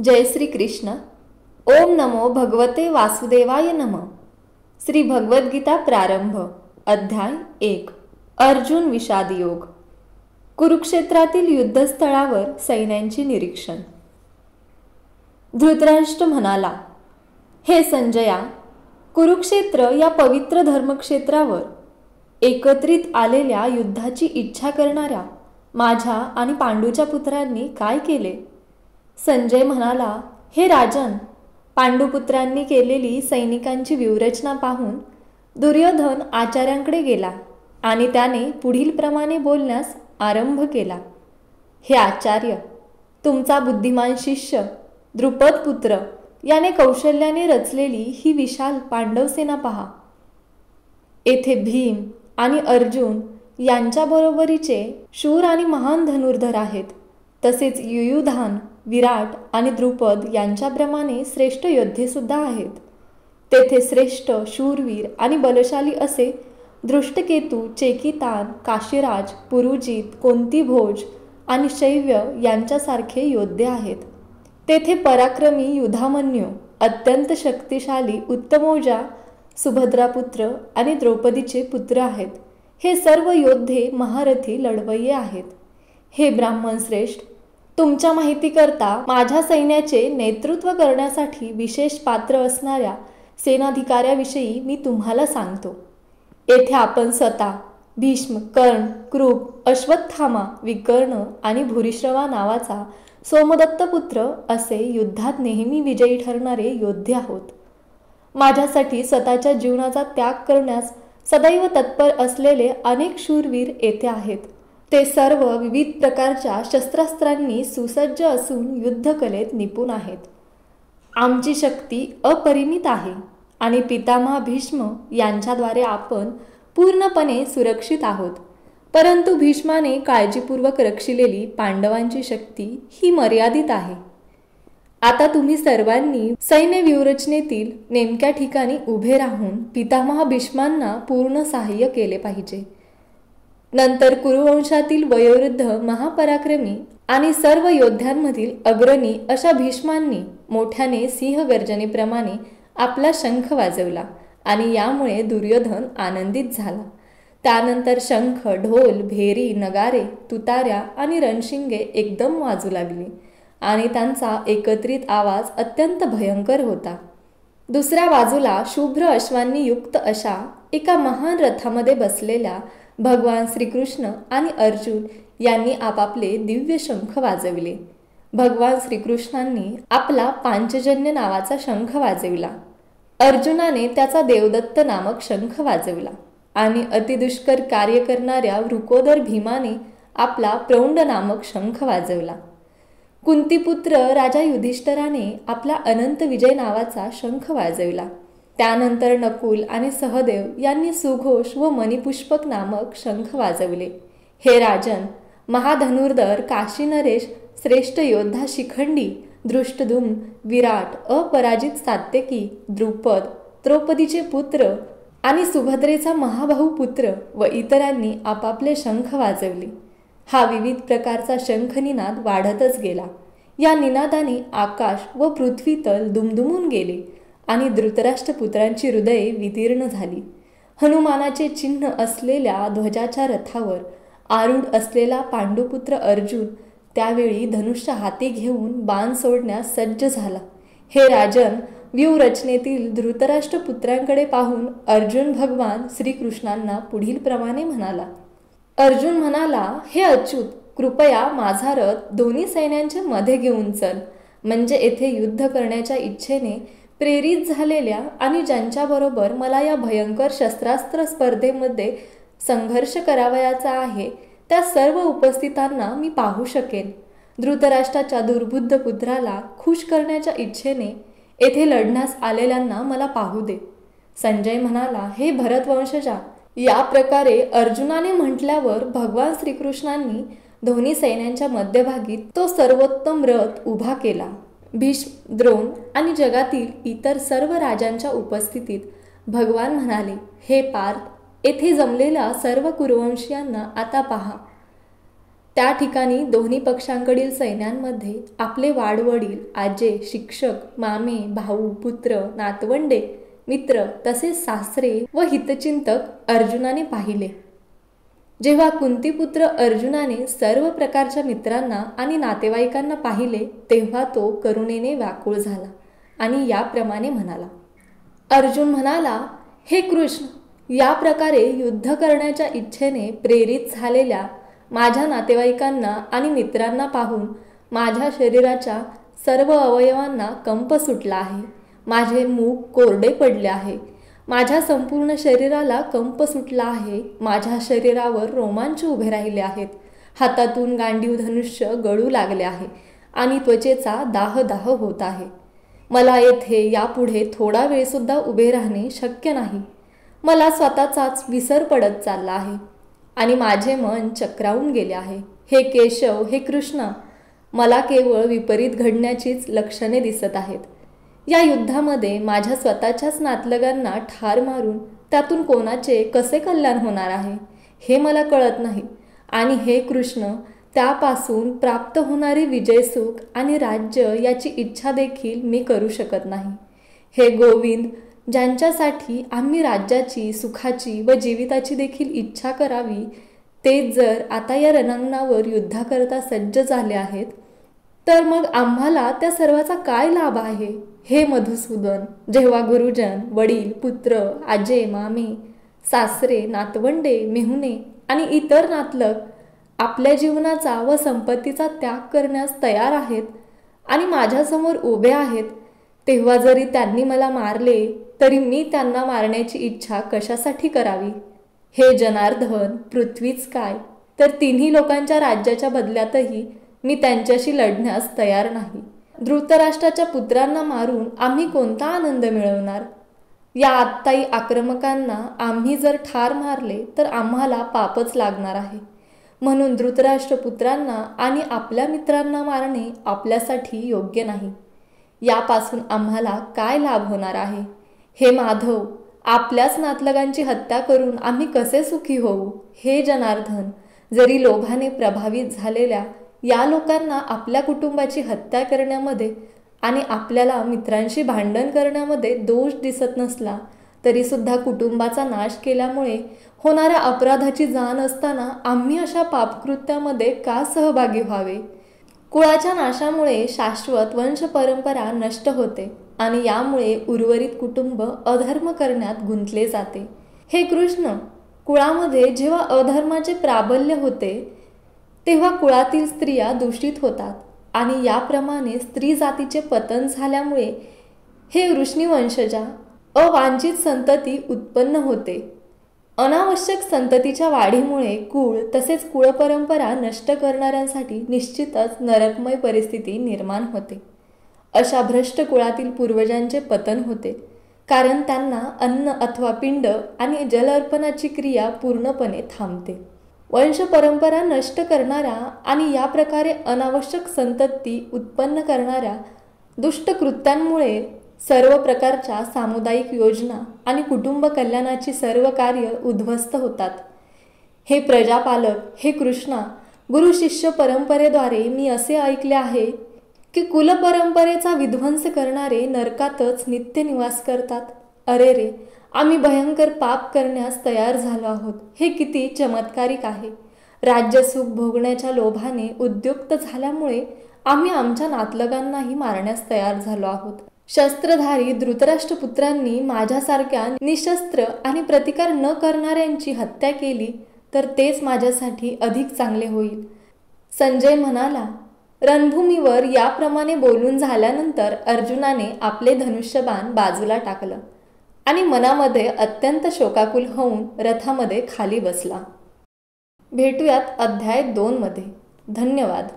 जय श्री कृष्ण. ओम नमो भगवते वासुदेवाय नमः. श्री भगवद्गीता प्रारंभ. अध्याय 1. अर्जुन विषाद योग. कुरुक्षेत्रातील युद्धस्थळावर सैन्यांचे निरीक्षण. धृतराष्ट्र म्हणाला, हे संजया, कुरुक्षेत्र या पवित्र धर्मक्षेत्रावर एकत्रित आलेल्या युद्धाची इच्छा करणाऱ्या माझ्या आणि पांडूच्या पुत्रांनी काय केले? संजय म्हणाला, हे राजन, पांडुपुत्रांनी केलेली सैनिकांची व्यूहरचना पाहून दुर्योधन आचार्यांकडे गेला आणि त्याने पुढील प्रमाणे बोलण्यास आरंभ केला. हे आचार्य, तुमचा बुद्धिमान शिष्य द्रुपद पुत्र याने कौशल्याने रचलेली ही विशाल पांडवसेना पहा. येथे भीम आणि अर्जुन यांच्या बरोबरीचे शूर आणि महान धनुर्धर आहेत. तसेच युयुधान, विराट आणि द्रुपद यांच्याप्रमाणे श्रेष्ठ योद्धे सुद्धा आहेत. तेथे श्रेष्ठ शूरवीर आणि बलशाली असे दृष्टकेतू, चेकितान, काशीराज, पुरुजित, कोंतीभोज आणि शैव्य यांच्यासारखे योद्धे आहेत. तेथे पराक्रमी युधामन्यू, अत्यंत शक्तिशाली उत्तमौजा, सुभद्रापुत्र आणि द्रौपदीचे पुत्र आहेत. हे सर्व योद्धे महारथी लढवय्ये आहेत. हे ब्राह्मण श्रेष्ठ, तुमच्या माहितीकरता माझ्या सैन्याचे नेतृत्व करण्यासाठी विशेष पात्र असणाऱ्या सेनाधिकाऱ्याविषयी मी तुम्हाला सांगतो. येथे आपण स्वतः भीष्म, कर्ण, कृप, अश्वत्थामा, विकर्ण आणि भूरिश्रवा नावाचा सोमदत्त पुत्र असे युद्धात नेहमी विजयी ठरणारे योद्धे आहोत. माझ्यासाठी स्वतःच्या जीवनाचा त्याग करण्यास सदैव तत्पर असलेले अनेक शूरवीर येथे आहेत. ते सर्व विविध प्रकारच्या शस्त्रास्त्रांनी सुसज्ज असून युद्धकलेत निपुण आहेत. आमची शक्ती अपरिमित आहे आणि पितामह भीष्म यांच्याद्वारे आपण पूर्णपणे सुरक्षित आहोत. परंतु भीष्माने काळजीपूर्वक रक्षिलेली पांडवांची शक्ती ही मर्यादित आहे. आता तुम्ही सर्वांनी सैन्य व्यूहरचनेतील नेमक्या ठिकाणी उभे राहून पितामह भीष्मांना पूर्ण सहाय्य केले पाहिजे. नंतर कुरुवंशातील वयोवृद्ध, महापराक्रमी आणि सर्व योद्ध्यांमधील अग्रणी अशा भीष्मांनी मोठ्याने सिंहगर्जनेप्रमाणे आपला शंख वाजवला आणि यामुळे दुर्योधन आनंदित झाला. त्यानंतर शंख, ढोल, भेरी, नगारे, तुताऱ्या आणि रणशिंगे एकदम वाजू लागली आणि त्यांचा एकत्रित आवाज अत्यंत भयंकर होता. दुसऱ्या बाजूला शुभ्र अश्वांनी युक्त अशा एका महान रथामध्ये बसलेल्या भगवान श्रीकृष्ण आणि अर्जुन यांनी आपापले दिव्य शंख वाजविले. भगवान श्रीकृष्णांनी आपला पांचजन्य नावाचा शंख वाजविला. अर्जुनाने त्याचा देवदत्त नामक शंख वाजविला आणि अतिदुष्कर कार्य करणाऱ्या वृकोदर भीमाने आपला प्रौंड नामक शंख वाजवला. कुंतीपुत्र राजा युधिष्ठराने आपला अनंत विजय नावाचा शंख वाजविला. त्यानंतर नकुल आणि सहदेव यांनी सुघोष व मणिपुष्पक नामक शंख वाजवले. हे राजन, महाधनुर्धर काशीनरेश, श्रेष्ठ योद्धा शिखंडी, दृष्टद्युम्न, विराट, अपराजित सात्यकी, द्रुपद, द्रौपदीचे पुत्र आणि सुभद्रेचा महाभाऊ पुत्र व इतरांनी आपापले शंख वाजवले. हा विविध प्रकारचा शंखनिनाद वाढतच गेला. या निनादाने आकाश व पृथ्वी तल दुमदुमून गेले आणि धृतराष्ट्रपुत्रांची हृदये विदीर्ण झाली. हनुमानाचे चिन्ह असलेल्या ध्वजाच्या रथावर आरूढ असलेला पांडुपुत्र अर्जुन त्यावेळी धनुष्य हाती घेऊन बाण सोडण्यास सज्ज झाला. हे राजन, व्यूहरचनेतील धृतराष्ट्रपुत्रांकडे पाहून अर्जुन भगवान श्रीकृष्णांना पुढील प्रमाणे म्हणाला. अर्जुन म्हणाला, हे अच्युत, कृपया माझा रथ दोन्ही सैन्यांच्या मध्ये घेऊन चल. म्हणजे येथे युद्ध करण्याच्या इच्छेने प्रेरित झालेल्या आणि ज्यांच्याबरोबर मला या भयंकर शस्त्रास्त्र स्पर्धेमध्ये संघर्ष करावयाचा आहे त्या सर्व उपस्थितांना मी पाहू शकेन. धृतराष्ट्राच्या दुर्बुद्ध पुत्राला खुश करण्याच्या इच्छेने येथे लढण्यास आलेल्यांना मला पाहू दे. संजय म्हणाला, हे भरतवंशजा, या प्रकारे अर्जुनाने म्हटल्यावर भगवान श्रीकृष्णांनी दोन्ही सैन्यांच्या मध्यभागी तो सर्वोत्तम रथ उभा केला. भीष्म, द्रोण आणि जगातील इतर सर्व राजांच्या उपस्थितीत भगवान म्हणाले, हे पार्थ, येथे जमलेल्या सर्व कुरुवंशीयांना आता पहा. त्या ठिकाणी दोन्ही पक्षांकडील सैन्यांमध्ये आपले वाडवडील, आजे, शिक्षक, मामे, भाऊ, पुत्र, नातवंडे, मित्र तसेच सासरे व हितचिंतक अर्जुनाने पाहिले. जेव्हा कुंतीपुत्र अर्जुनाने सर्व प्रकारच्या मित्रांना आणि नातेवाईकांना पाहिले तेव्हा तो करुणेने व्याकुळ झाला आणि याप्रमाणे म्हणाला. अर्जुन म्हणाला, हे कृष्ण, या प्रकारे युद्ध करण्याच्या इच्छेने प्रेरित झालेल्या माझ्या नातेवाईकांना आणि मित्रांना पाहून माझ्या शरीराच्या सर्व अवयवांना कंप सुटला आहे. माझे मुख कोरडे पडले आहे. माझ्या संपूर्ण शरीराला कंप सुटला आहे. माझ्या शरीरावर रोमांच उभे राहिले आहेत. हातातून गांडीव धनुष्य गळू लागले आहे आणि त्वचेचा दाह होत आहे. मला येथे यापुढे थोडा वेळसुद्धा उभे राहणे शक्य नाही. मला स्वतःचाच विसर पडत चालला आहे आणि माझे मन चक्रावून गेले आहे. हे केशव, हे कृष्णा, मला केवळ विपरीत घडण्याचीच लक्षणे दिसत आहेत. या युद्धामध्ये माझ्या स्वतःच्याच नातलगांना ठार मारून त्यातून कोणाचे कसे कल्याण होणार आहे हे मला कळत नाही. आणि हे कृष्ण, त्यापासून प्राप्त होणारी विजयसुख आणि राज्य याची इच्छा देखील मी करू शकत नाही. हे गोविंद, ज्यांच्यासाठी आम्ही राज्याची, सुखाची व जीविताची देखील इच्छा करावी, ते जर आता या रणांगणावर युद्धाकरता सज्ज झाले आहेत, तर मग आम्हाला त्या सर्वाचा काय लाभ आहे? हे मधुसूदन, जेव्हा गुरुजन, वडील, पुत्र, आजे, मामे, सासरे, नातवंडे, मेहुणे आणि इतर नातलग आपल्या जीवनाचा व संपत्तीचा त्याग करण्यास तयार आहेत आणि माझ्यासमोर उभे आहेत, तेव्हा जरी त्यांनी मला मारले तरी मी त्यांना मारण्याची इच्छा कशासाठी करावी? हे जनार्दन, पृथ्वीच काय, तर तिन्ही लोकांच्या राज्याच्या बदल्यातही मी त्यांच्याशी लढण्यास तयार नाही. धृतराष्ट्राच्या पुत्रांना मारून आम्ही कोणता आनंद मिळवणार? या आत्ताई आक्रमकांना आम्ही जर ठार मारले तर आम्हाला पापच लागणार आहे. म्हणून धृतराष्ट्रपुत्रांना आणि आपल्या मित्रांना मारणे आपल्यासाठी योग्य नाही. यापासून आम्हाला काय लाभ होणार आहे? हे माधव, आपल्याच नातलगांची हत्या करून आम्ही कसे सुखी होऊ? हे जनार्दन, जरी लोभाने प्रभावित झालेल्या या लोकांना आपल्या कुटुंबाची हत्या करण्यामध्ये आणि आपल्याला मित्रांशी भांडण करण्यामध्ये दोष दिसत नसला तरी सुद्धा कुटुंबाचा नाश केल्यामुळे होणाऱ्या अपराधाची जाण असताना आम्ही अशा पापकृत्यामध्ये का सहभागी व्हावे? कुळाच्या नाशामुळे शाश्वत वंश परंपरा नष्ट होते आणि यामुळे उर्वरित कुटुंब अधर्म करण्यात गुंतले जाते. हे कृष्ण, कुळामध्ये जेव्हा अधर्माचे प्राबल्य होते तेव्हा कुळातील स्त्रिया दूषित होतात आणि याप्रमाणे स्त्री जातीचे पतन झाल्यामुळे हे वृष्णीवंशजा अवांछित संतती उत्पन्न होते. अनावश्यक संततीच्या वाढीमुळे कुळ तसेच कुळपरंपरा नष्ट करणाऱ्यांसाठी निश्चितच नरकमय परिस्थिती निर्माण होते. अशा भ्रष्ट कुळातील पूर्वजांचे पतन होते, कारण त्यांना अन्न अथवा पिंड आणि जल अर्पणाची क्रिया पूर्णपणे थांबते. वंश परंपरा नष्ट करणाऱ्या आणि या प्रकारे अनावश्यक संतती उत्पन्न करणाऱ्या दुष्ट कृत्यांमुळे सर्व प्रकारच्या सामुदायिक योजना आणि कुटुंब कल्याणाची सर्व कार्य उद्ध्वस्त होतात. हे प्रजापालक, हे कृष्णा, गुरु शिष्य परंपरेद्वारे मी असे ऐकले आहे की कुलपरंपरेचा विध्वंस करणारे नरकातच नित्य निवास करतात. अरे रे, आम्ही भयंकर पाप करण्यास तयार झालो आहोत. हे किती चमत्कारिक आहे. राज्यसुख भोगण्याच्या लोभाने उद्युक्त झाल्यामुळे आम्ही आमच्या नातलगांनाही मारण्यास तयार झालो आहोत. शस्त्रधारी धृतराष्ट्रपुत्रांनी माझ्यासारख्या निशस्त्र आणि प्रतिकार न करणाऱ्यांची हत्या केली तर तेच माझ्यासाठी अधिक चांगले होईल. संजय म्हणाला. रणभूमीवर याप्रमाणे बोलून झाल्यानंतर अर्जुनाने आपले धनुष्यबाण बाजूला टाकलं आणि मनामध्ये अत्यंत शोकाकुल होऊन रथामध्ये खाली बसला. भेटूयात अध्याय 2 मध्ये. धन्यवाद.